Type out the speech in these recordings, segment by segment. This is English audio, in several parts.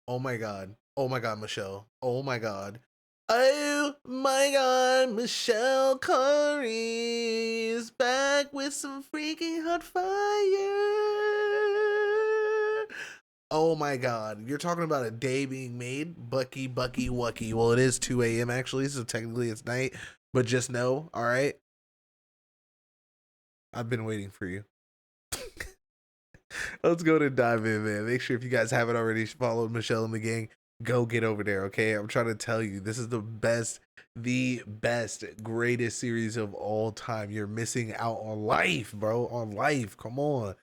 Oh my God. Oh my God, Michelle. Oh my God. Oh my God, Michelle Curry is back with some freaking hot fire. Oh my God. You're talking about a day being made? Bucky, Wucky. Well, it is 2 a.m. actually, so technically it's night. But just know, all right? I've been waiting for you. Let's go to dive in, man. Make sure if you guys haven't already followed Michelle and the gang, go get over there, okay? I'm trying to tell you, this is the best, greatest series of all time. You're missing out on life, bro. On life. Come on.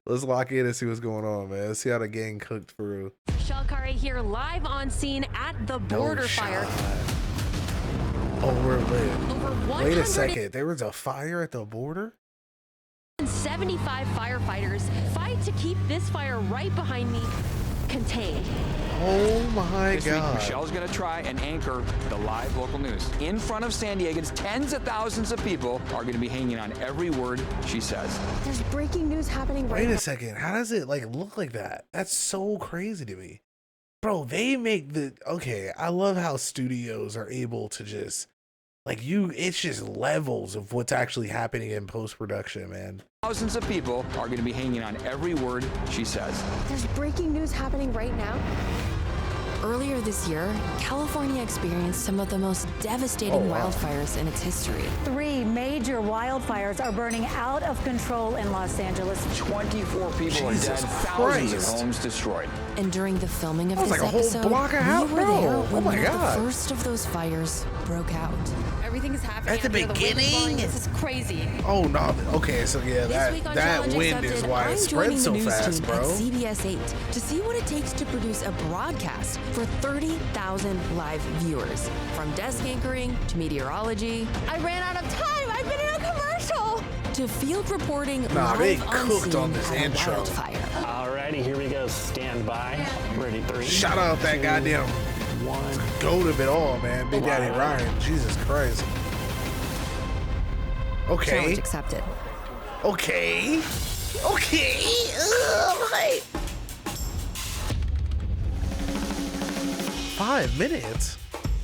Let's lock in and see what's going on, man. Let's see how the gang cooked through. Michelle Curry here live on scene at the border fire. Oh, we're lit. Over Wait a second. There was a fire at the border? 75 firefighters fight to keep this fire right behind me contained. Oh my this God. Week, Michelle's going to try and anchor the live local news. In front of San Diegans, tens of thousands of people are going to be hanging on every word she says. There's breaking news happening right now. Wait a second. How does it like look like that? That's so crazy to me. Bro, they make okay, I love how studios are able to just it's just levels of what's actually happening in post-production, man. Thousands of people are going to be hanging on every word she says. There's breaking news happening right now. Earlier this year, California experienced some of the most devastating wildfires in its history. 3 major wildfires are burning out of control in Los Angeles. 24 people Jesus are dead, Christ. thousands of homes destroyed. And during the filming of That was this like a whole episode, block of house, we were bro. there Oh when my one of God. the first of those fires broke out. Everything is happening At the out here. wind is beginning? blowing. This is crazy. Oh no. Okay, so yeah, This week on that Challenge wind is Accepted, why I'm it joining spreads the so news fast, team bro. at CBS 8 to see what it takes to produce a broadcast for 30,000 live viewers. From desk anchoring to meteorology. I ran out of time. I've been in a commercial. To field reporting Nah, live they on cooked scene on this at a intro. wildfire. Alrighty, here we go. Stand by. Ready, 3. Shout out that 2, goddamn 1. goat of it all, man. Big Daddy Ryan. Jesus Christ. Okay. Challenge accepted. Okay. Okay. Right. 5 minutes.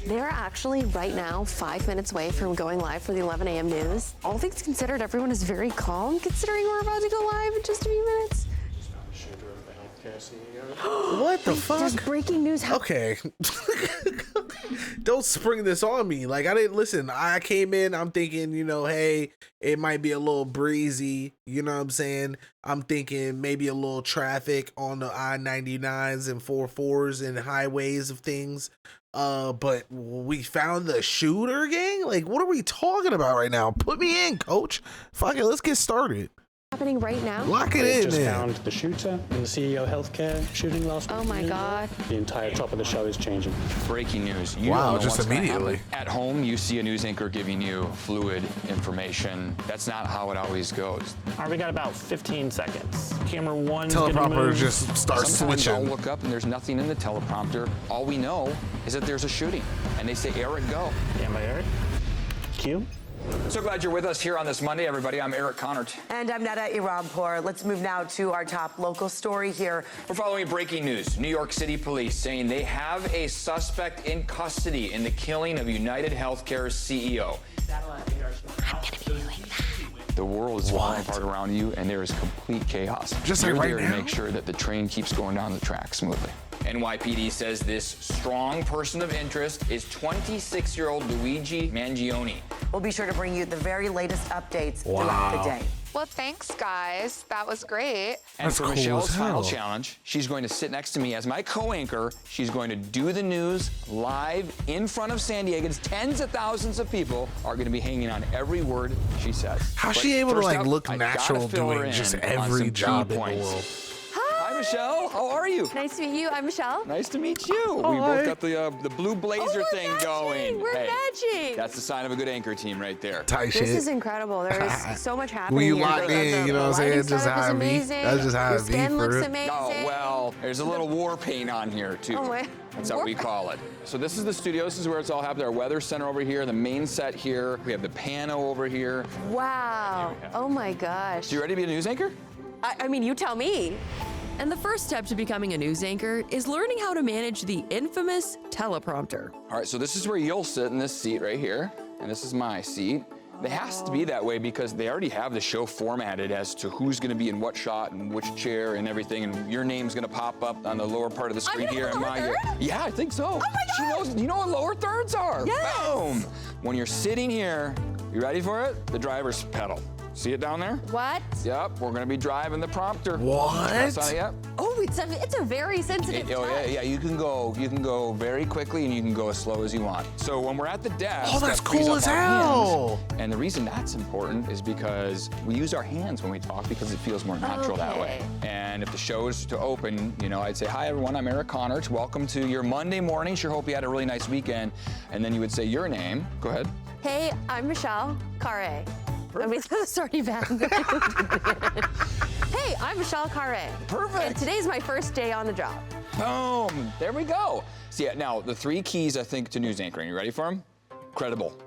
They're actually right now 5 minutes away from going live for the 11 a.m. news. All things considered, everyone is very calm considering we're about to go live in just a few minutes. What the fuck? There's breaking news. Okay. Don't spring this on me. Like, I didn't listen. I came in, I'm thinking, hey, it might be a little breezy. You know what I'm saying? I'm thinking maybe a little traffic on the I-99s and 4-4s and highways of things. But we found the shooter, gang? Like, what are we talking about right now? Put me in, coach. Fuck it, let's get started. Happening right now. Lock it in, Just man. found the shooter in the CEO Healthcare shooting last week. Oh my God. The entire top of the show is changing. Breaking news. You Wow, don't know just what's gonna immediately. happen. At home, you see a news anchor giving you fluid information. That's not how it always goes. All right, we got about 15 seconds. Camera 1's gonna Teleprompter move. just starts Sometimes I'll switching. look up and there's nothing in the teleprompter. All we know is that there's a shooting. And they say, Eric, go. Stand by, Eric. Cue. So glad you're with us here on this Monday, everybody. I'm Eric Connert. And I'm Neda Irampour. Let's move now to our top local story here. We're following breaking news. New York City police saying they have a suspect in custody in the killing of United Healthcare's CEO. The world is falling apart around you, and there is complete chaos. Just You're like there right to now? make sure that the train keeps going down the track smoothly. NYPD says this strong person of interest is 26-year-old Luigi Mangione. We'll be sure to bring you the very latest updates throughout the day. Well, thanks, guys. That was great. And That's for cool as Michelle's final hell. challenge, she's going to sit next to me as my co-anchor. She's going to do the news live in front of San Diegans. Tens of thousands of people are going to be hanging on every word she says. How's But she able to first like up, look I gotta natural fill her doing in just on every some key job in the points. world? Hi, Michelle. How are you? Nice to meet you. I'm Michelle. Nice to meet you. We both got the blue blazer thing going. We're Hey, matching. that's the sign of a good anchor team right there. Tight This shit. is incredible. There is so much happening When you here. locked in, you know what I'm The lighting saying? Just setup is how I be. amazing. That's just how Your I be skin for looks real. amazing. Oh, well, there's a little war paint on here, too. Oh, my. That's what we call it. So this is the studio. This is where it's all happening. Our weather center over here, the main set here. We have the pano over here. Wow. Oh my gosh. So you ready to be a news anchor? I mean, you tell me. And the first step to becoming a news anchor is learning how to manage the infamous teleprompter. All right, so this is where you'll sit in this seat right here, and this is my seat. It has to be that way because they already have the show formatted as to who's going to be in what shot and which chair and everything, and your name's going to pop up on the lower part of the screen here. I'm gonna have a lower third? Yeah, I think so. Oh my God! She knows. You know what lower thirds are? Yes! Boom! When you're sitting here, you ready for it? The driver's pedal. See it down there? What? Yep, we're going to be driving the prompter. What? That's on it yet? Oh, it's a very sensitive touch. Yeah, you can go very quickly and you can go as slow as you want. So when we're at the desk, Oh, that's that frees cool up as our hell. hands. And the reason that's important is because we use our hands when we talk because it feels more natural that way. And if the show is to open, you know, I'd say, hi everyone, I'm Eric Connors. Welcome to your Monday morning. Sure hope you had a really nice weekend. And then you would say your name. Go ahead. Hey, I'm Michelle Carre. I mean, that's already bad. Hey, I'm Michelle Carre. Perfect. And today's my first day on the job. Boom. There we go. See, now the 3 keys I think to news anchoring. You ready for them? Credible.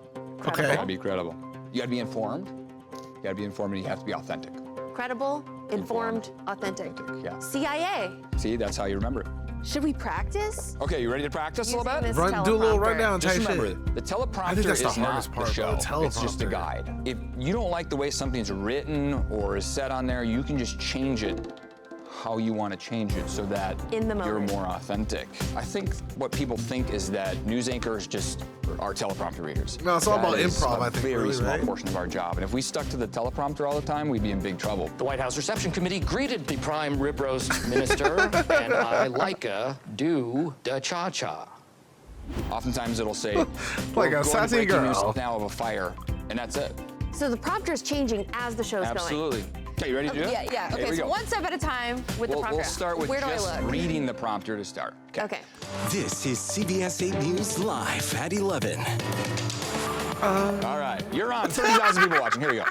Okay. You gotta be credible. You gotta be informed. You gotta be informed, and you have to be authentic. Credible, informed, authentic. Yeah. CIA. See, that's how you remember it. Should we practice? Okay, you ready to practice a little Using bit? this Do a little teleprompter? rundown Just type remember, shit. the teleprompter I think that's the is not hardest part, the show. bro. It's just a Teleprompter. guide. If you don't like the way something's written or is set on there, you can just change it how you want to change it so that In the you're moment. more authentic. I think what people think is that news anchors just are teleprompter readers. No, it's all That about is improv, a I think, very really, small right? portion of our job. And if we stuck to the teleprompter all the time, we'd be in big trouble. The White House Reception Committee greeted the prime rib roast minister, and I like do da cha-cha. Oftentimes it'll say, Like "We're a going to sassy breaking news girl." now of a fire," and that's it. So the prompter's changing as the show's going. Absolutely. Okay, you ready to do it? Yeah. Here Okay, we so go. one step at a time with the prompter. We'll start with Where do just I look? reading the prompter to start. Okay. This is CBS 8 News Live at 11. All right, you're on. 30,000 people watching. Here we go.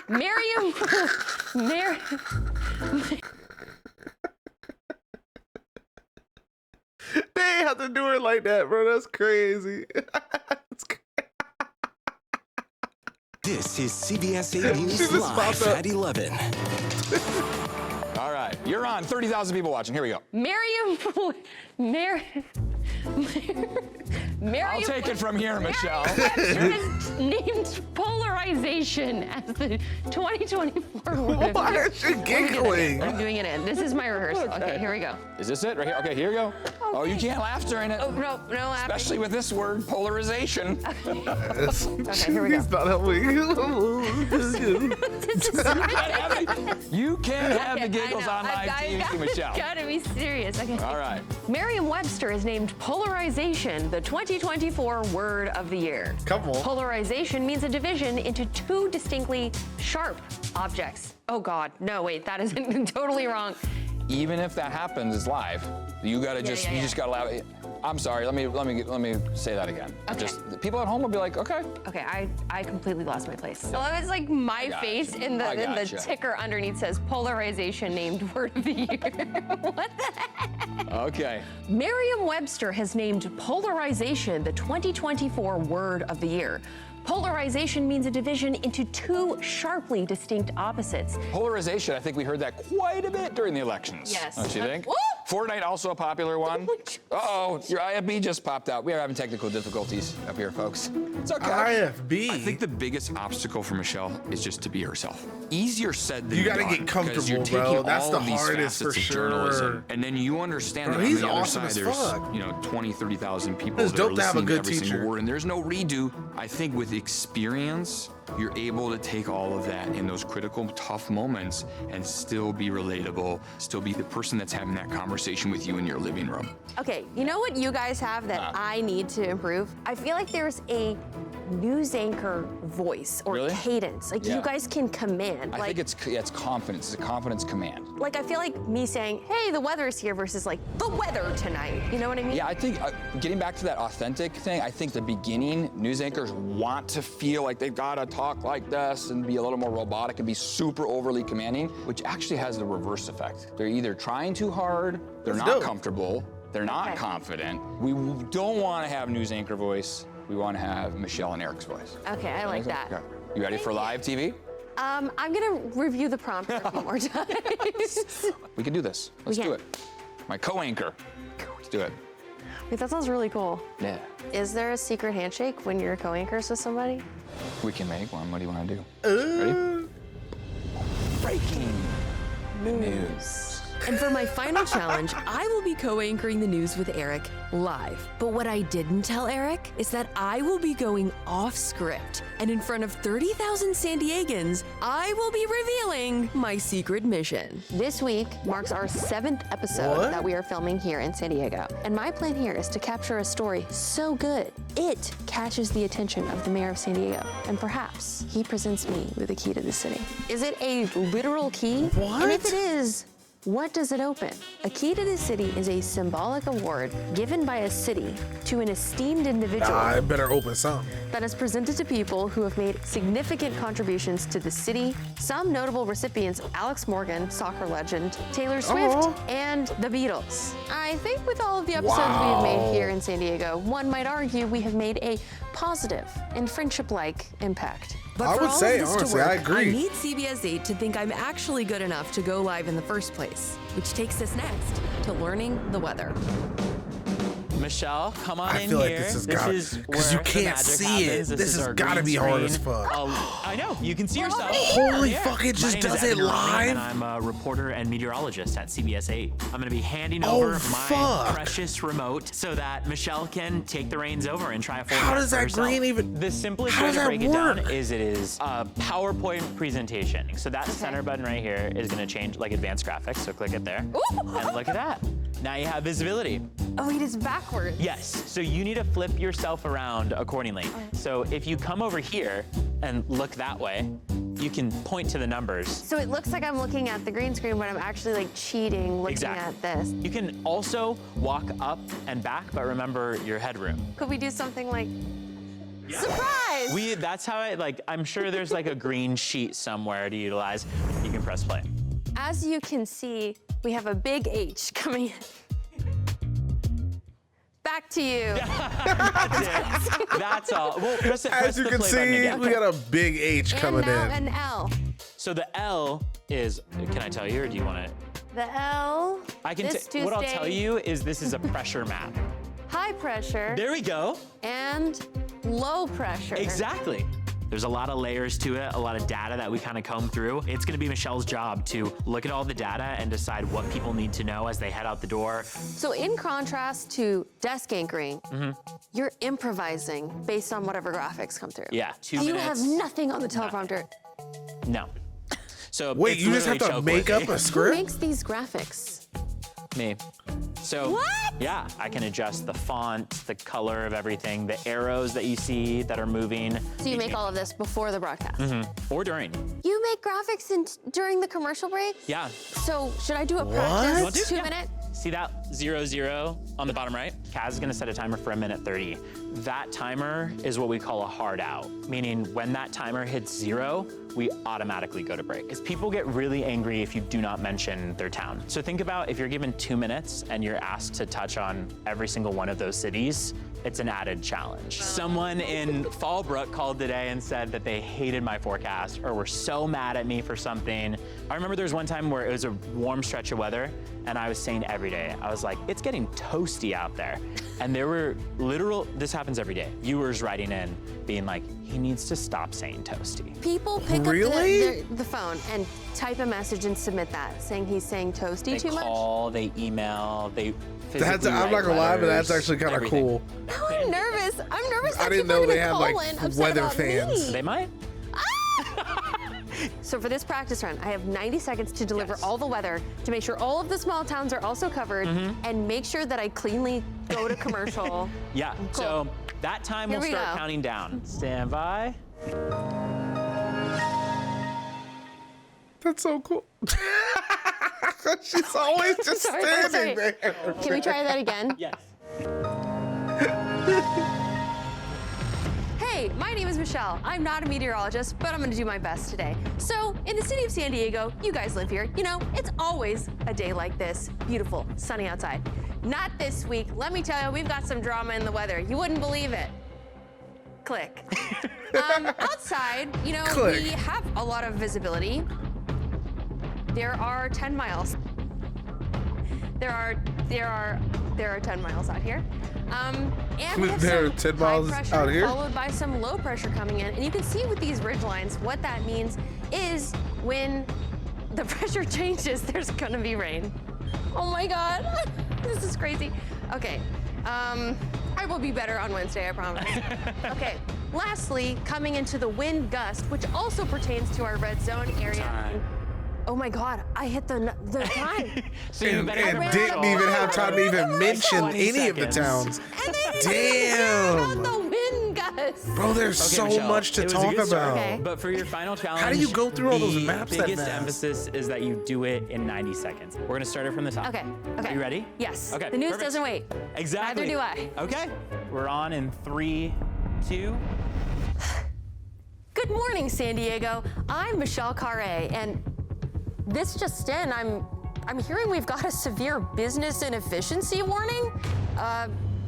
They have to do it like that, bro. That's crazy. This is CBS 8 She News just Live popped up. at 11. All right, you're on. 30,000 people watching. Here we go. I'll take it from here, Michelle. Has named polarization as the 2024 word. Why is she giggling? I'm doing it in. This is my rehearsal. Okay, here we go. Is this it right here? Okay, here we go. Oh, you can't laugh during it. Oh, no laughing. Especially with this word, polarization. Okay, here we go. He's not helping. You can't have the Okay, I giggles know. on live TV, Michelle. Gotta be serious. Okay. All right. Merriam-Webster has named polarization the 2024 word of the year. Come on. Polarization means a division into 2 distinctly sharp objects. Oh God, no, wait, that is totally wrong. Even if that happens, it's live. You gotta you just gotta allow it. I'm sorry. Let me say that again. Okay. Just people at home will be like, okay. Okay, I completely lost my place. So it's like my got face you. in I the gotcha. ticker underneath says polarization named word of the year. What the heck? Okay. Merriam-Webster has named polarization the 2024 word of the year. Polarization means a division into 2 sharply distinct opposites. Polarization, I think we heard that quite a bit during the elections. Yes. Don't you think? Woo! Fortnite, also a popular one. Uh-oh, your IFB just popped out. We are having technical difficulties up here, folks. It's okay. IFB. I think the biggest obstacle for Michelle is just to be herself. Easier said than You gotta done, get 'cause comfortable, you're taking bro. That's all the of these hardest facets for of sure. journalism, and then you understand Bro, that on he's the other awesome side, as there's fuck. 20, 30,000 people It's that are dope to have a listening to good every teacher. single word, and there's no redo. I think with experience, you're able to take all of that in those critical, tough moments and still be relatable, still be the person that's having that conversation with you in your living room. Okay, you know what you guys have that I need to improve? I feel like there's a news anchor voice or Really? cadence. Like Yeah. you guys can command. I think it's confidence. It's a confidence command. Like I feel like me saying, "Hey, the weather's here," versus like the weather tonight. You know what I mean? Yeah, I think getting back to that authentic thing, I think the beginning, news anchors want to feel like they've got to talk like this and be a little more robotic and be super overly commanding, which actually has the reverse effect. They're either trying too hard, they're That's not dope. comfortable, they're not Okay. confident. We don't want to have news anchor voice. We want to have Michelle and Eric's voice. Okay, I like that. Okay. You ready for live TV? I'm gonna review the prompt a few more times. We can do this. Let's do it. My co-anchor. Let's do it. Wait, that sounds really cool. Yeah. Is there a secret handshake when you're co-anchors with somebody? We can make one. What do you want to do? Ready? Breaking news. And for my final challenge, I will be co-anchoring the news with Eric live. But what I didn't tell Eric is that I will be going off script. And in front of 30,000 San Diegans, I will be revealing my secret mission. This week marks our 7th episode that we are filming here in San Diego. And my plan here is to capture a story so good, it catches the attention of the mayor of San Diego. And perhaps he presents me with a key to the city. Is it a literal key? What? And if it is, what does it open? A key to the city is a symbolic award given by a city to an esteemed individual. I better open some. That is presented to people who have made significant contributions to the city. Some notable recipients: Alex Morgan, soccer legend, Taylor Swift, and the Beatles. I think with all of the episodes we have made here in San Diego, one might argue we have made a positive and friendship-like impact. But I for would all say, of this honestly, to work, I agree. I need CBS 8 to think I'm actually good enough to go live in the first place, which takes us next to learning the weather. Michelle, come on I in feel like here. this has got, because you where the can't magic see it. happens. This is has our got to green be hard screen. as fuck. I know, you can see yourself. Holy Yeah. fuck, it My just name does is it Evan Romney, live? And I'm a reporter and meteorologist at CBS 8. I'm gonna be handing over my fuck. precious remote so that Michelle can take the reins over and try a forecast. How does for that herself. green even? The simplest How way does to that break it down work? is it is a PowerPoint presentation. So that center button right here is gonna change like advanced graphics. So click it there. And look at that. Now you have visibility. Oh, it is backwards. Yes, so you need to flip yourself around accordingly. So if you come over here and look that way, you can point to the numbers. So it looks like I'm looking at the green screen, but I'm actually like cheating looking at this. You can also walk up and back, but remember your headroom. Could we do something like, surprise? That's how I'm sure there's like a green sheet somewhere to utilize. You can press play. As you can see, we have a big H coming in. Back to you. That's it. That's all. Well, press As you the can play button see, again. we got a big H coming and now in. an L. So the L is, can I tell you or do you want to? The L. I can this what I'll Tuesday, tell you is this is a pressure map. high pressure There we go. and low pressure. Exactly. There's a lot of layers to it, a lot of data that we kind of comb through. It's gonna be Michelle's job to look at all the data and decide what people need to know as they head out the door. So in contrast to desk anchoring, you're improvising based on whatever graphics come through. Yeah, 2 You minutes. have nothing on the teleprompter. No. So Wait, it's you just have literally to make up choke-worthy. a Who script? makes these graphics? Me. So, What? yeah, I can adjust the font, the color of everything, the arrows that you see that are moving. So you make all of this before the broadcast? Or during. You make graphics during the commercial break? Yeah. So should I do a You want practice to? 2 minute? See that 0-0 on the bottom right? Kaz is gonna set a timer for 1:30. That timer is what we call a hard out, meaning when that timer hits 0, we automatically go to break. Because people get really angry if you do not mention their town. So think about if you're given 2 minutes and you're asked to touch on every single one of those cities, it's an added challenge. Someone in Fallbrook called today and said that they hated my forecast or were so mad at me for something. I remember there was one time where it was a warm stretch of weather and I was saying every day, I was like, it's getting toasty out there. And there were this happens every day, viewers writing in being like, he needs to stop saying toasty. People pick Really? up the phone and type a message and submit that, saying he's saying toasty They too much. call, they email, they physically I'm not gonna lie, but that's letters, actually kind of everything. cool. Now I'm nervous. I'm nervous. I that didn't people know are they gonna had call like in upset weather about fans. me. They might. So for this practice run, I have 90 seconds to deliver Yes. all the weather, to make sure all of the small towns are also covered, and make sure that I cleanly go to commercial. Yeah, Cool. so that time Here we'll we start go. counting down. Stand by. That's so cool. She's always just Sorry, standing sorry. there. Can we try that again? Yes. Hey, my name is Michelle. I'm not a meteorologist, but I'm gonna do my best today. So, in the city of San Diego, you guys live here, you know, it's always a day like this. Beautiful, sunny outside. Not this week. Let me tell you, we've got some drama in the weather. You wouldn't believe it. Click. Outside, you know, Click. we have a lot of visibility. There are 10 miles. There are 10 miles out here. And we have There are some 10 high miles pressure out here? followed by some low pressure coming in. And you can see with these ridge lines, what that means is when the pressure changes, there's gonna be rain. Oh my God, this is crazy. Okay, I will be better on Wednesday, I promise. Okay, lastly, coming into the wind gust, which also pertains to our red zone area. Time. Oh my God, I hit the time. So you And better didn't commercial. even have time to even mention 20 any of the seconds. towns. And then on Damn. the wind gust. Bro, there's so Michelle, much to it was a talk good start. about. Okay. But for your final challenge, How do you go through all those maps the that biggest fast? emphasis is that you do it in 90 seconds. We're gonna start it from the top. Okay. Are you ready? Yes. Okay. The news perfect. doesn't wait. Exactly. Neither do I. Okay. We're on in 3, 2. Good morning, San Diego. I'm Michelle Carre, and this just in, I'm hearing we've got a severe business inefficiency warning.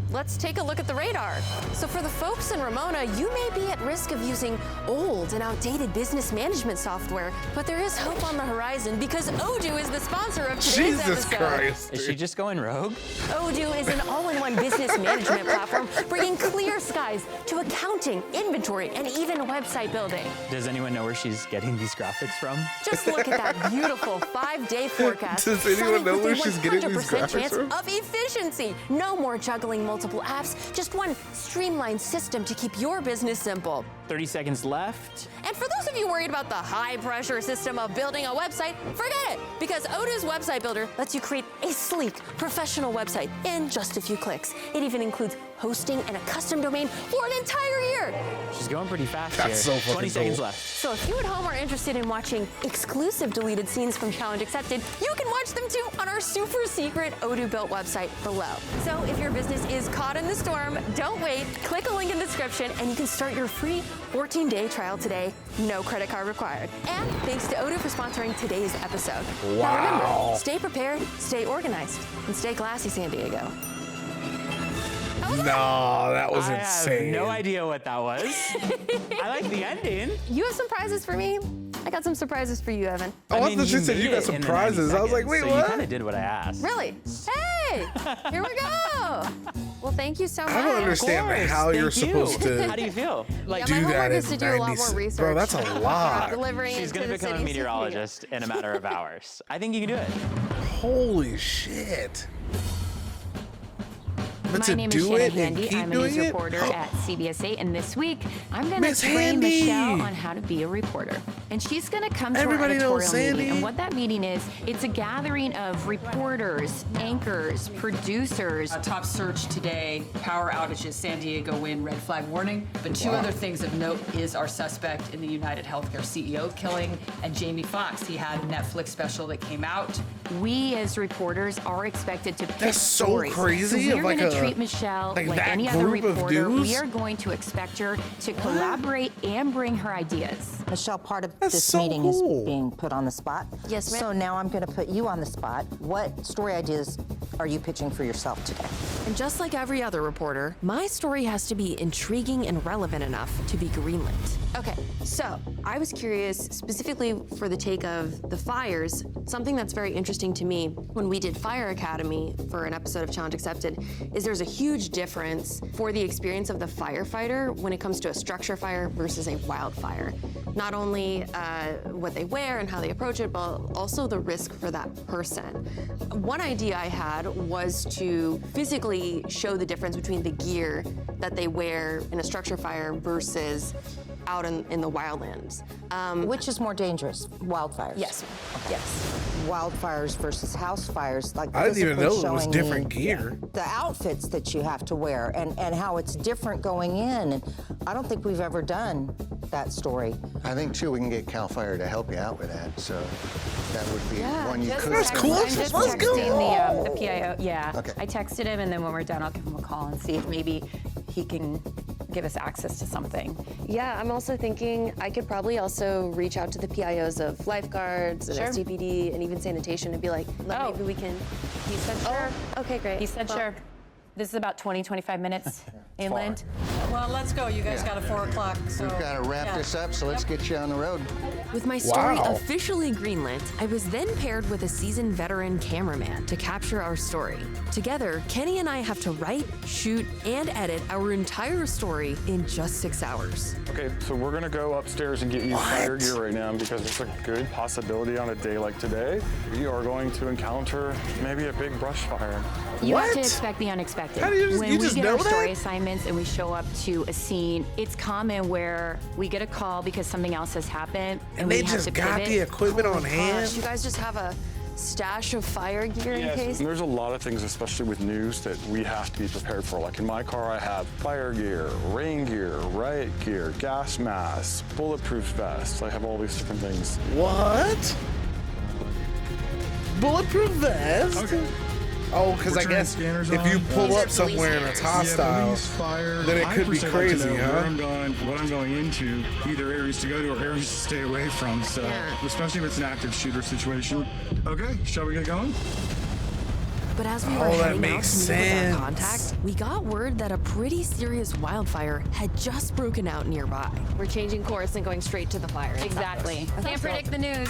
Let's take a look at the radar. So for the folks in Ramona, you may be at risk of using old and outdated business management software, but there is hope on the horizon because Odoo is the sponsor of today's Jesus episode. Christ. Is she just going rogue? Odoo is an all-in-one business management platform bringing clear skies to accounting, inventory, and even website building. Does anyone know where she's getting these graphics from? Just look at that beautiful 5-day forecast. Does anyone flooded know with where a she's getting these 100% graphics chance from? of efficiency. No more juggling multiple apps, just one streamlined system to keep your business simple. 30 seconds left. And for those of you worried about the high-pressure system of building a website, forget it, because Odoo's Website Builder lets you create a sleek, professional website in just a few clicks. It even includes hosting and a custom domain for an entire year. She's going pretty fast That's here. so fucking 20 seconds cool. left. So if you at home are interested in watching exclusive deleted scenes from Challenge Accepted, you can watch them too on our super secret Odoo built website below. So if your business is caught in the storm, don't wait. Click a link in the description and you can start your free 14-day trial today. No credit card required. And thanks to Odoo for sponsoring today's episode. Now Wow. remember, stay prepared, stay organized, and stay classy, San Diego. No, that was I insane. have no idea what that was. I like the ending. You have some prizes for me. I got some surprises for you, Evan. I thought you said made you got it some in the 90 prizes. I was like, seconds, wait, so what? You kind of did what I asked. Really? Hey, here we go. Well, thank you so much. I don't understand course, how you're thank you. supposed to How do you feel? Like, Yeah, my do that homework in is to do a lot 90 more research. Bro, that's a lot. Delivering she's it going to to the become a city's meteorologist in a matter of hours. I think you can do it. Holy shit. But My to name is do Shannon it and Handy. keep I'm a doing news it? reporter at CBS 8, and this week I'm going to Miss train Handy. Michelle on how to be a reporter. And she's going to come to Everybody our knows editorial Sandy. meeting. And what that meeting is, it's a gathering of reporters, anchors, producers. Top search today, power outages, San Diego wind, red flag warning. But two other things of note is our suspect in the United Healthcare CEO killing and Jamie Foxx. He had a Netflix special that came out. We as reporters are expected to pick That's so stories. crazy So of we're like going to a- treat Michelle like like that any other group of reporter. We dudes? are going to expect her to collaborate and bring her ideas. Michelle, part of That's this so meeting cool. is being put on the spot. Yes, ma'am. So now I'm going to put you on the spot. What story ideas are you pitching for yourself today? And just like every other reporter, my story has to be intriguing and relevant enough to be greenlit. Okay, so I was curious specifically for the take of the fires. Something that's very interesting to me when we did Fire Academy for an episode of Challenge Accepted is there's a huge difference for the experience of the firefighter when it comes to a structure fire versus a wildfire. Not only what they wear and how they approach it, but also the risk for that person. One idea I had was to physically show the difference between the gear that they wear in a structure fire versus out in the wildlands. Which is more dangerous? Wildfires? Yes, yes. Wildfires versus house fires, like I didn't even physically know it was showing different the- gear. The outfits that you have to wear and how it's different going in. And I don't think we've ever done that story. I think too we can get Cal Fire to help you out with that. So that would be one you just could. That's cool. I'm just Let's go. texting the PIO. Yeah, Okay. I texted him, and then when we're done, I'll give him a call and see if maybe he can give us access to something. Yeah, I'm also thinking I could probably also reach out to the PIOs of lifeguards and Sure. STPD and even sanitation and be like, maybe we can. He said sure. Okay, great. He said Well, sure. This is about 20, 25 minutes inland. Well, let's go. You guys got a 4 o'clock. So We've got to wrap this up, so let's get you on the road. With my story officially greenlit, I was then paired with a seasoned veteran cameraman to capture our story. Together, Kenny and I have to write, shoot, and edit our entire story in just 6 hours. Okay, so we're gonna go upstairs and get you fire gear right now because it's a good possibility on a day like today. You are going to encounter maybe a big brush fire. You have to expect the unexpected. How do you just, when you we just get know our story that? assignments and we show up to a scene, it's common where we get a call because something else has happened And we they have just to got pivot. the equipment on hand. You guys just have a stash of fire gear in Yes, case? and there's a lot of things, especially with news, that we have to be prepared for. Like in my car, I have fire gear, rain gear, riot gear, gas masks, bulletproof vests. I have all these different things. What? Bulletproof vest? Okay. Oh, because I guess if you pull up somewhere and it's hostile, then it could be crazy, huh? What I'm going into, either areas to go to or areas to stay away from. So, especially if it's an active shooter situation. Okay, shall we get going? But as we were heading out to meet with our contact, we got word that a pretty serious wildfire had just broken out nearby. We're changing course and going straight to the fire. Exactly. Can't predict the news.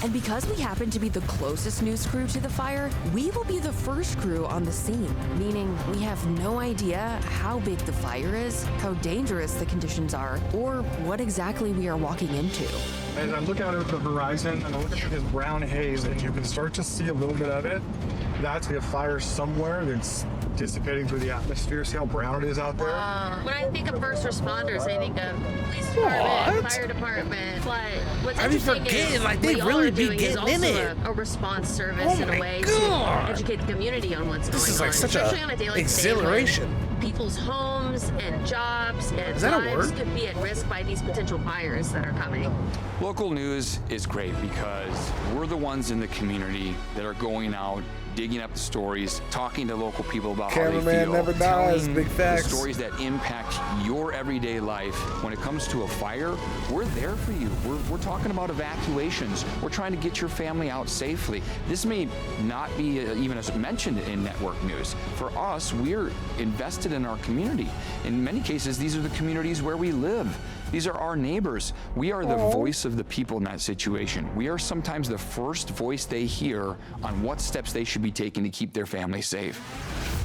And because we happen to be the closest news crew to the fire, we will be the first crew on the scene, meaning we have no idea how big the fire is, how dangerous the conditions are, or what exactly we are walking into. As I look out over the horizon and I look at this brown haze, and you can start to see a little bit of it, that's a fire somewhere that's dissipating through the atmosphere. See how brown it is out there? When I think of first responders, I think of police department, fire department, but what's interesting is like they what really y'all are be doing is getting in also it. a response service in a way to educate the community on what's going on. This is like such especially on a day a like exhilaration. today when people's homes and jobs and Is that a lives word? could be at risk by these potential fires that are coming. Local news is great because we're the ones in the community that are going out, digging up the stories, talking to local people about how they Cameraman feel, never dies, telling big facts. the stories that impact your everyday life. When it comes to a fire, we're there for you. We're talking about evacuations. We're trying to get your family out safely. This may not be even as mentioned in network news. For us, we're invested in our community. In many cases, these are the communities where we live. These are our neighbors. We are the voice of the people in that situation. We are sometimes the first voice they hear on what steps they should be taking to keep their family safe.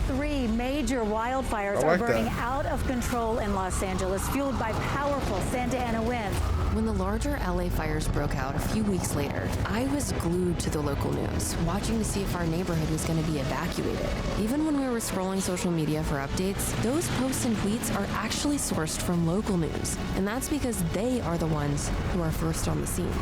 3 major wildfires are burning out of control in Los Angeles, fueled by powerful Santa Ana winds. When the larger LA fires broke out a few weeks later, I was glued to the local news, watching to see if our neighborhood was going to be evacuated. Even when we were scrolling social media for updates, those posts and tweets are actually sourced from local news, and that's because they are the ones who are first on the scene.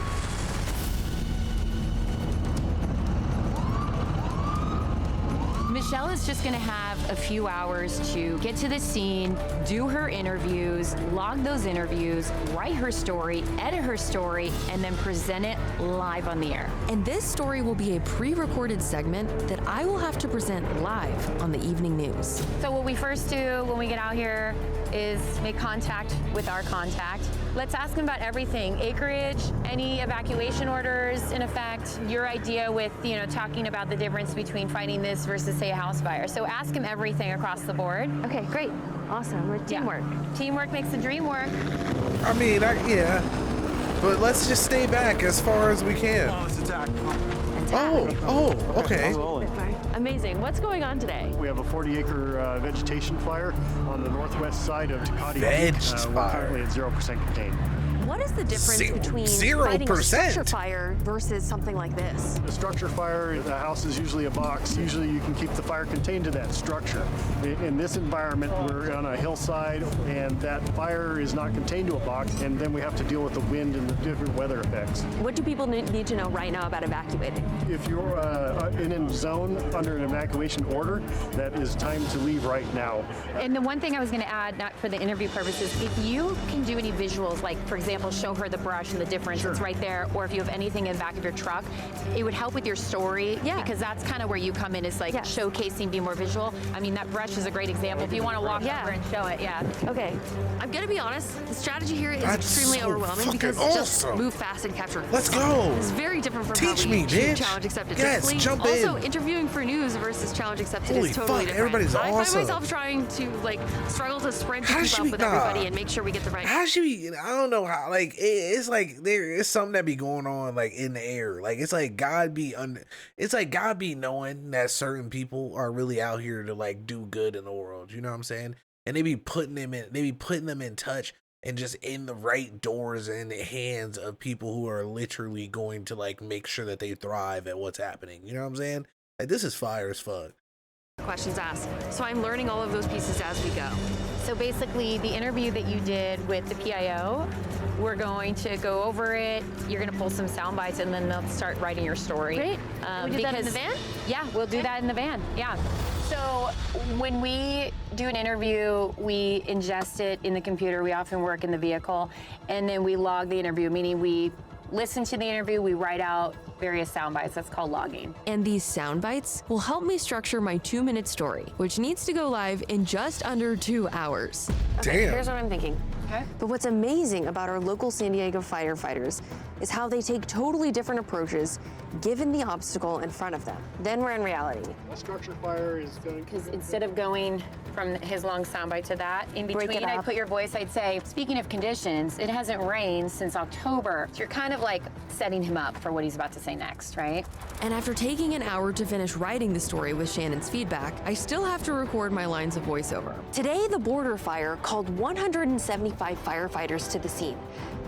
Michelle is just going to have a few hours to get to the scene, do her interviews, log those interviews, write her story, edit her story, and then present it live on the air. And this story will be a pre-recorded segment that I will have to present live on the evening news. So what we first do when we get out here is make contact with our contact. Let's ask him about everything. Acreage, any evacuation orders in effect, your idea with, talking about the difference between fighting this versus, say, a house fire. So ask him everything across the board. Okay, great. Awesome. Teamwork. Teamwork makes the dream work. I mean, yeah. But let's just stay back as far as we can. Oh, it's attack. Okay. Amazing. What's going on today? We have a 40-acre vegetation fire on the northwest side of Tecate. We're currently at 0% contained. What is the difference between 0%? fighting a structure fire versus something like this? A structure fire, the house is usually a box. Usually you can keep the fire contained to that structure. In this environment, we're on a hillside, and that fire is not contained to a box, and then we have to deal with the wind and the different weather effects. What do people need to know right now about evacuating? If you're in a zone under an evacuation order, that is time to leave right now. And the one thing I was going to add, not for the interview purposes, if you can do any visuals, like, for example, example, show her the brush and the difference. It's right there. Or if you have anything in the back of your truck, it would help with your story. Yeah. Because that's kind of where you come in, is like showcasing, be more visual. I mean, that brush is a great example. If you want to walk over and show it, Okay, I'm gonna be honest. The strategy here is extremely so overwhelming because fucking just awesome. move fast and capture. Let's go. It's very different from Teach how we me, shoot bitch. challenge accepted. Yes, typically. jump also, in. interviewing for news versus challenge accepted Holy is totally fuck, different. everybody's I awesome. find myself trying to like struggle to sprint to How keep should up we- with nah. everybody and make sure we get the right. How should we? I don't know how. Like it's like there is something that be going on like in the air. Like it's like God be knowing that certain people are really out here to like do good in the world. You know what I'm saying? And they be putting them in touch and just in the right doors and in the hands of people who are literally going to like make sure that they thrive at what's happening. You know what I'm saying? Like this is fire as fuck. Questions asked. So I'm learning all of those pieces as we go. So basically, the interview that you did with the PIO, we're going to go over it. You're going to pull some sound bites, and then they'll start writing your story. Great. Can we do that in the van? Yeah, we'll do that in the van. Yeah. So when we do an interview, we ingest it in the computer. We often work in the vehicle, and then we log the interview, meaning we listen to the interview, we write out various sound bites. That's called logging. And these sound bites will help me structure my 2-minute story, which needs to go live in just under 2 hours. Okay, Damn. here's what I'm thinking. Okay. But what's amazing about our local San Diego firefighters is how they take totally different approaches given the obstacle in front of them. Then we're in reality. A structure fire is going Because instead of going from his long soundbite to that, in Break between it I up. put your voice, I'd say, speaking of conditions, it hasn't rained since October. So you're kind of like setting him up for what he's about to say next, right? And after taking an hour to finish writing the story with Shannon's feedback, I still have to record my lines of voiceover. Today, the border fire called 175 firefighters to the scene.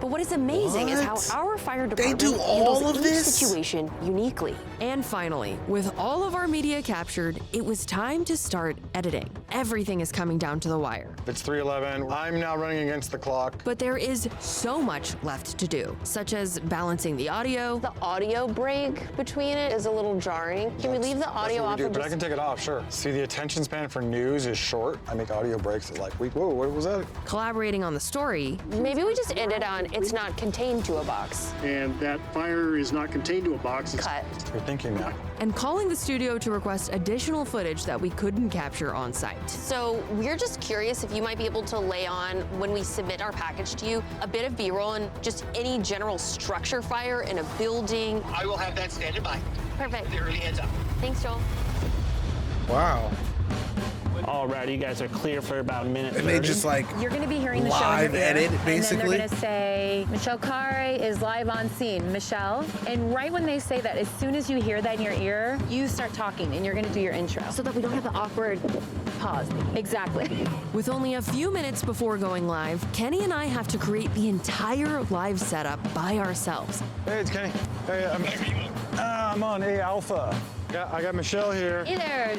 But what is amazing is how What? our fire They department do all handles of each this? situation uniquely. And finally, with all of our media captured, it was time to start editing. Everything is coming down to the wire. It's 3:11. I'm now running against the clock. But there is so much left to do, such as balancing the audio. The audio break between it is a little jarring. Can we leave the audio off? But I can take it off, sure. See, the attention span for news is short. I make audio breaks at like, whoa, what was that? Collaborating on the story. Maybe we just end it on it's not contained to a box. and that fire is not contained to a box. It's Cut. You're thinking that. And calling the studio to request additional footage that we couldn't capture on site. So we're just curious if you might be able to lay on, when we submit our package to you, a bit of B-roll and just any general structure fire in a building. I will have that standing by. Perfect. The early heads up. Thanks, Joel. Wow. Alrighty, you guys are clear for about a minute. And they just like You're going to be hearing the show live in your ear, edit, and basically. then they're going to say, Michelle Carre is live on scene. Michelle. And right when they say that, as soon as you hear that in your ear, you start talking, and you're going to do your intro. So that we don't have the awkward pause. Exactly. With only a few minutes before going live, Kenny and I have to create the entire live setup by ourselves. Hey, it's Kenny. Hey, I'm on A Alpha. I got Michelle here. Hey there.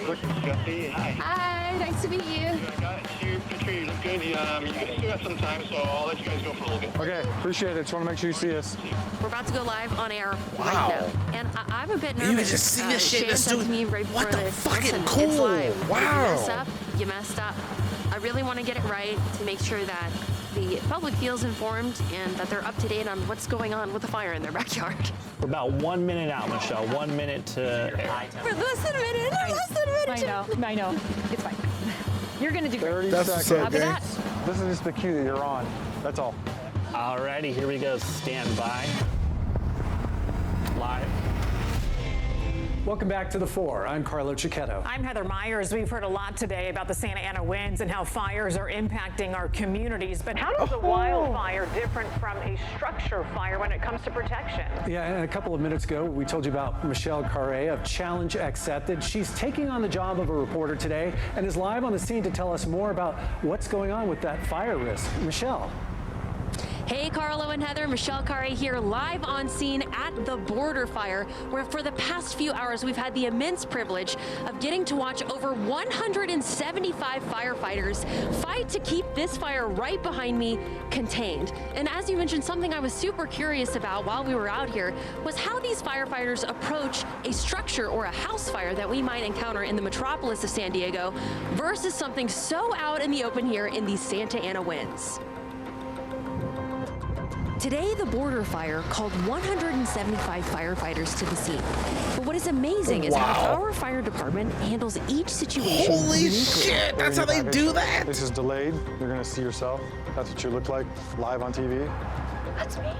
Hi, nice to meet you. I got your picture. You look good. You guys still got some time, so I'll let you guys go for a little bit. Okay, appreciate it. Just want to make sure you see us. We're about to go live on air Wow. right now. And I'm a bit nervous. You can just see this shit. Shannon Let's said do to me it. right What before the this, fucking "Listen, cool. It's live. Wow. If you mess up, you messed up. I really want to get it right to make sure that the public feels informed and that they're up to date on what's going on with the fire in their backyard. We're about 1 minute out, Michelle. 1 minute to air. For less than a minute. Less than a minute. I know. It's fine. You're going to do great. 30 That's what's seconds. up, Copy gang. that. This is just the cue that you're on. That's all. Alrighty, here we go. Stand by. Live. Welcome back to The Four. I'm Carlo Cicchetto. I'm Heather Myers. We've heard a lot today about the Santa Ana winds and how fires are impacting our communities. But how does a wildfire different from a structure fire when it comes to protection? Yeah, and a couple of minutes ago, we told you about Michelle Carre of Challenge Accepted. She's taking on the job of a reporter today and is live on the scene to tell us more about what's going on with that fire risk. Michelle. Hey, Carlo and Heather, Michelle Carre here, live on scene at the border fire, where for the past few hours we've had the immense privilege of getting to watch over 175 firefighters fight to keep this fire right behind me contained. And as you mentioned, something I was super curious about while we were out here was how these firefighters approach a structure or a house fire that we might encounter in the metropolis of San Diego versus something so out in the open here in these Santa Ana winds. Today, the border fire called 175 firefighters to the scene. But what is amazing is how our fire department handles each situation. Holy shit, that's how they do that? This is delayed. You're gonna see yourself. That's what you look like live on TV. That's me.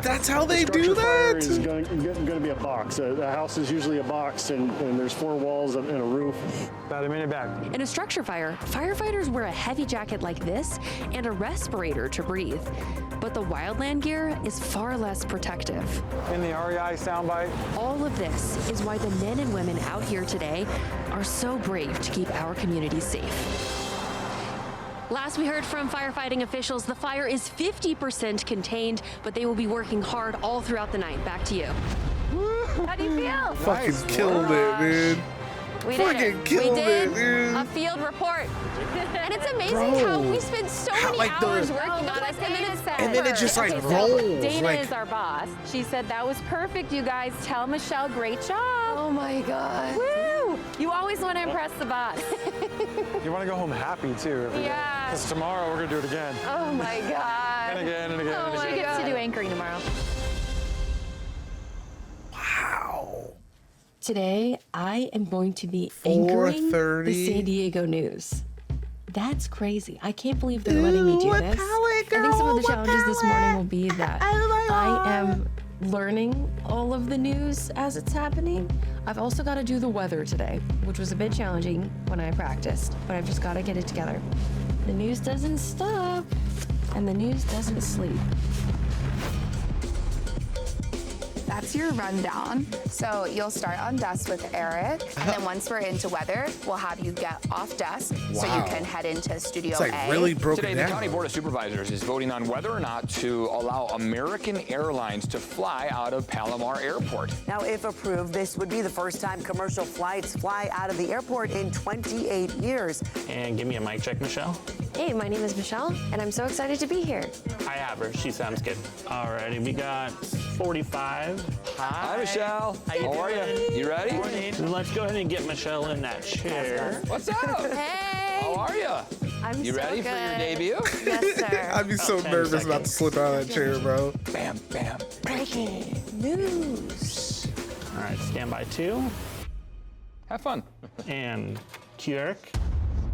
That's how they do that? It's going to be a box. The house is usually a box, and there's 4 walls and a roof. About a minute back. In a structure fire, firefighters wear a heavy jacket like this and a respirator to breathe. But the wildland gear is far less protective. In the REI soundbite. All of this is why the men and women out here today are so brave to keep our communities safe. Last we heard from firefighting officials, the fire is 50% contained, but they will be working hard all throughout the night. Back to you. How do you feel? Fucking killed it, dude. We did Fucking it. killed We did it, dude. a field report. And it's amazing how we spend so many hours working on this, and then it just like rolls. Dana like, is our boss. She said, that was perfect, you guys. Tell Michelle, great job. Oh my God. Woo! You always want to impress the boss. You want to go home happy too. Yeah. Because tomorrow we're gonna do it again. Oh my God. And again and again. Oh, and she again. gets to do anchoring tomorrow. wow. Today, I am going to be anchoring the 4:30. San Diego news. That's crazy. I can't believe they're letting me do this. I think some of the challenges this morning will be that I am learning all of the news as it's happening. I've also got to do the weather today, which was a bit challenging when I practiced, but I've just got to get it together. The news doesn't stop, and the news doesn't sleep. That's your rundown. So you'll start on desk with Eric, and then once we're into weather, we'll have you get off desk so you Wow. can head into Studio It's like A. really broken Today, down. the County Board of Supervisors is voting on whether or not to allow American Airlines to fly out of Palomar Airport. Now, if approved, this would be the first time commercial flights fly out of the airport in 28 years. And give me a mic check, Michelle. Hey, my name is Michelle, and I'm so excited to be here. I have her. She sounds good. Alrighty, we got 45. Hi, Michelle. How are you? You ready? Let's go ahead and get Michelle in that chair. What's up? Hey. How are you? I'm You so ready good. for your debut? Yes, sir. I'd be so 10 nervous not to seconds. slip out of that chair, bro. Bam, bam. Breaking news. All right, stand by 2. Have fun. And cue Eric.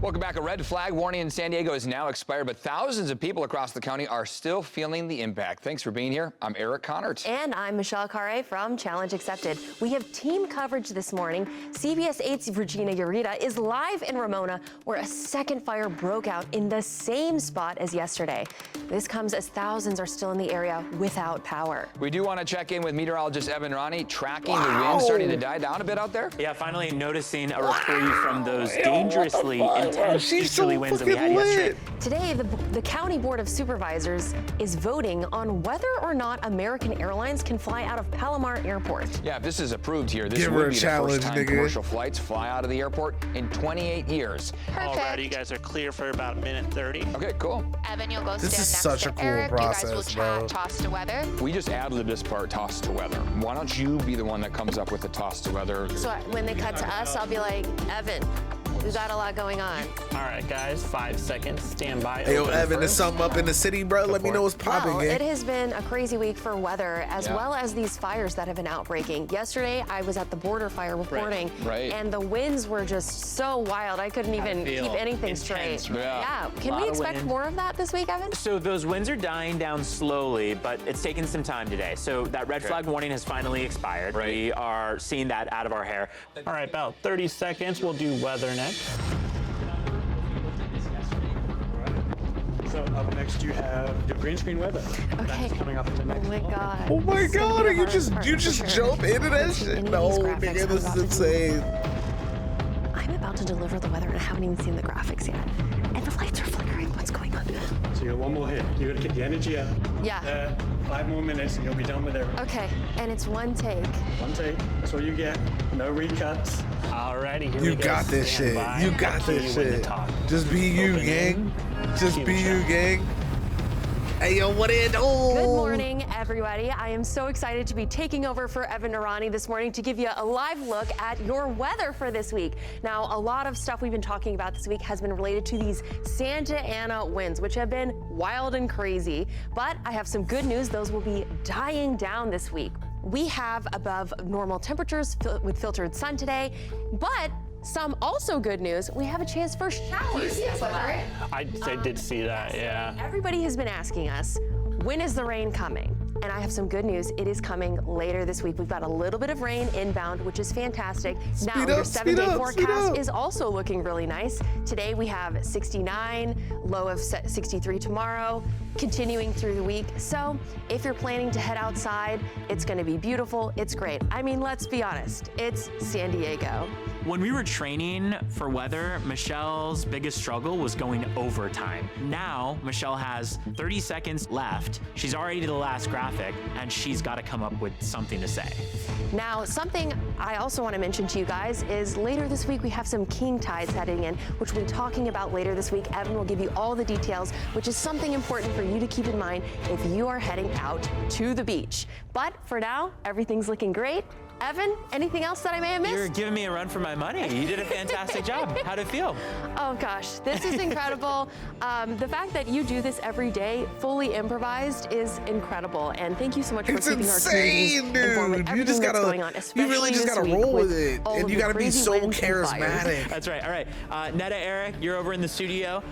Welcome back. A red flag warning in San Diego is now expired, but thousands of people across the county are still feeling the impact. Thanks for being here. I'm Eric Connert. And I'm Michelle Carre from Challenge Accepted. We have team coverage this morning. CBS 8's Regina Urita is live in Ramona, where a second fire broke out in the same spot as yesterday. This comes as thousands are still in the area without power. We do want to check in with meteorologist Evan Ronnie, tracking the wind starting to die down a bit out there. Yeah, finally noticing a reprieve from those dangerously intense She's so easterly winds that we had fucking yesterday. lit. Today, the County Board of Supervisors is voting on whether or not American Airlines can fly out of Palomar Airport. Yeah, if this is approved here, this Give her would a be the challenge, first time nigga. commercial flights fly out of the airport in 28 years. Alrighty, you guys are clear for about a minute 30. Okay, cool. Evan, you'll go This stand is next such to a cool Eric. You guys will process, chat, bro. toss to weather. We just ad-libbed this part, toss to weather. Why don't you be the one that comes up with the toss to weather? So when they cut to us, I'll be like, Evan, we got a lot going on. All right, guys, 5 seconds. Stand by. Hey, yo, Open Evan, there's first. something up in the city, bro. Let me know what's popping, Well, it gang. has been a crazy week for weather, as Yeah. well as these fires that have been outbreaking. Yesterday, I was at the border fire reporting, Right. and the winds were just so wild. I couldn't even keep feel anything intense, straight. right? Yeah. Can Lot we of expect wind. more of that this week, Evan? So those winds are dying down slowly, but it's taken some time today. So that red flag warning has finally expired. Right. We are seeing that out of our hair. All right, about 30 seconds. We'll do weather next. So up next you have your green screen weather. Okay. That's coming up in the next. Oh my God. Oh my This is gonna God, be and the hardest part you for just sure. jump into that Any shit? of these No, graphics nigga, I'm this about is to do. insane. I'm about to deliver the weather, and I haven't even seen the graphics yet. And the lights are flickering. What's going on? So you got one more hit. You got to get the energy up. Yeah. 5 more minutes and you'll be done with everything. Okay, and it's one take. One take. That's all you get. No recuts. Alrighty, here we You go. got this Stand shit. by. You got Cue this when to shit. talk. Just be you, Open gang. in. Just Cue be you, Michelle. gang. Hey, yo, what it? Oh. Good morning, everybody. I am so excited to be taking over for Evan Narani this morning to give you a live look at your weather for this week. Now, a lot of stuff we've been talking about this week has been related to these Santa Ana winds, which have been wild and crazy. But I have some good news. Those will be dying down this week. We have above normal temperatures with filtered sun today, but some also good news, we have a chance for showers. I did see that, yeah. Everybody has been asking us, when is the rain coming? And I have some good news. It is coming later this week. We've got a little bit of rain inbound, which is fantastic. Now, your 7-day forecast is also looking really nice. Today we have 69, low of 63 tomorrow, continuing through the week. So if you're planning to head outside, it's going to be beautiful. It's great. I mean, let's be honest. It's San Diego. When we were training for weather, Michelle's biggest struggle was going overtime. Now, Michelle has 30 seconds left. She's already to the last graphic, and she's got to come up with something to say. Now, something I also want to mention to you guys is later this week we have some king tides heading in, which we'll be talking about later this week. Evan will give you all the details, which is something important for you to keep in mind if you are heading out to the beach. But for now, everything's looking great. Evan, anything else that I may have missed? You're giving me a run for my money. You did a fantastic job. How'd it feel? Oh gosh, this is incredible. The fact that you do this every day, fully improvised, is incredible. And thank you so much for keeping our communities informed with everything that's going on, especially you really just this gotta week roll with it, and you gotta be crazy so winds and fires. charismatic. That's right. All right, Netta, Eric, you're over in the studio.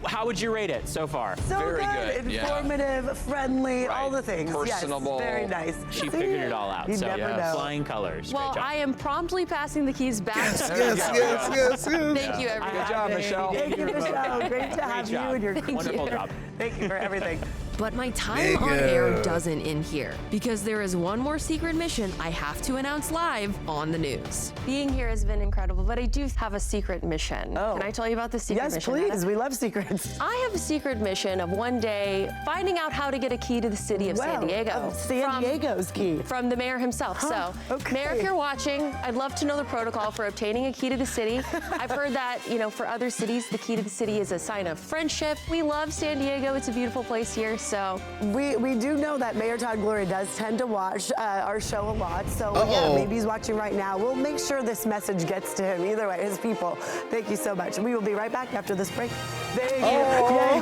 How would you rate it so far? So good. Informative, friendly, all the things. Personable. Yes, very nice. She figured it all out. You So never know. flying colors. Well, Great job. I am promptly passing the keys back. Yes, to yes. Thank you, everybody. Good job, Michelle. Thank you, Michelle. Great to have you and your Wonderful job. Thank you for everything. But my time on air doesn't end here, because there is one more secret mission I have to announce live on the news. Being here has been incredible, but I do have a secret mission. Can I tell you about the secret mission? Yes, please. We love secrets. I have a secret mission of one day finding out how to get a key to the city of San Diego. San Diego's key. From the mayor himself. So, Mayor, if you're watching, I'd love to know the protocol for obtaining a key to the city. I've heard that, for other cities, the key to the city is a sign of friendship. We love San Diego. It's a beautiful place here. So we do know that Mayor Todd Gloria does tend to watch our show a lot. So yeah, maybe he's watching right now. We'll make sure this message gets to him. Either way, his people. Thank you so much. We will be right back after this break. There you go.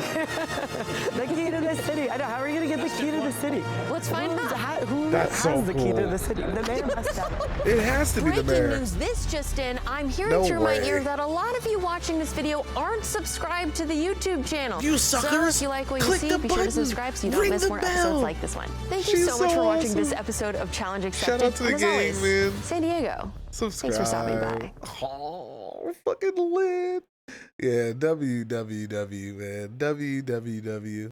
The key to the city. I know. How are you going to get the key to the city? Let's find out. Who That's has so the key to the city? The mayor must have it. It has to be the mayor. Breaking news, this just in. I'm hearing No through my way. ear that a lot of you watching this video aren't subscribed to the YouTube channel. You So suckers. if you like what you Click see, the be sure to button. subscribe so you don't Ring miss the more bell. episodes like this one. Thank you She's so much so for watching awesome. this episode of Challenge Accepted. Shout out to the And as gang, always, man. San Diego. Subscribe. Thanks for stopping by. Oh, fucking lit. Yeah, WWW, man. WWW.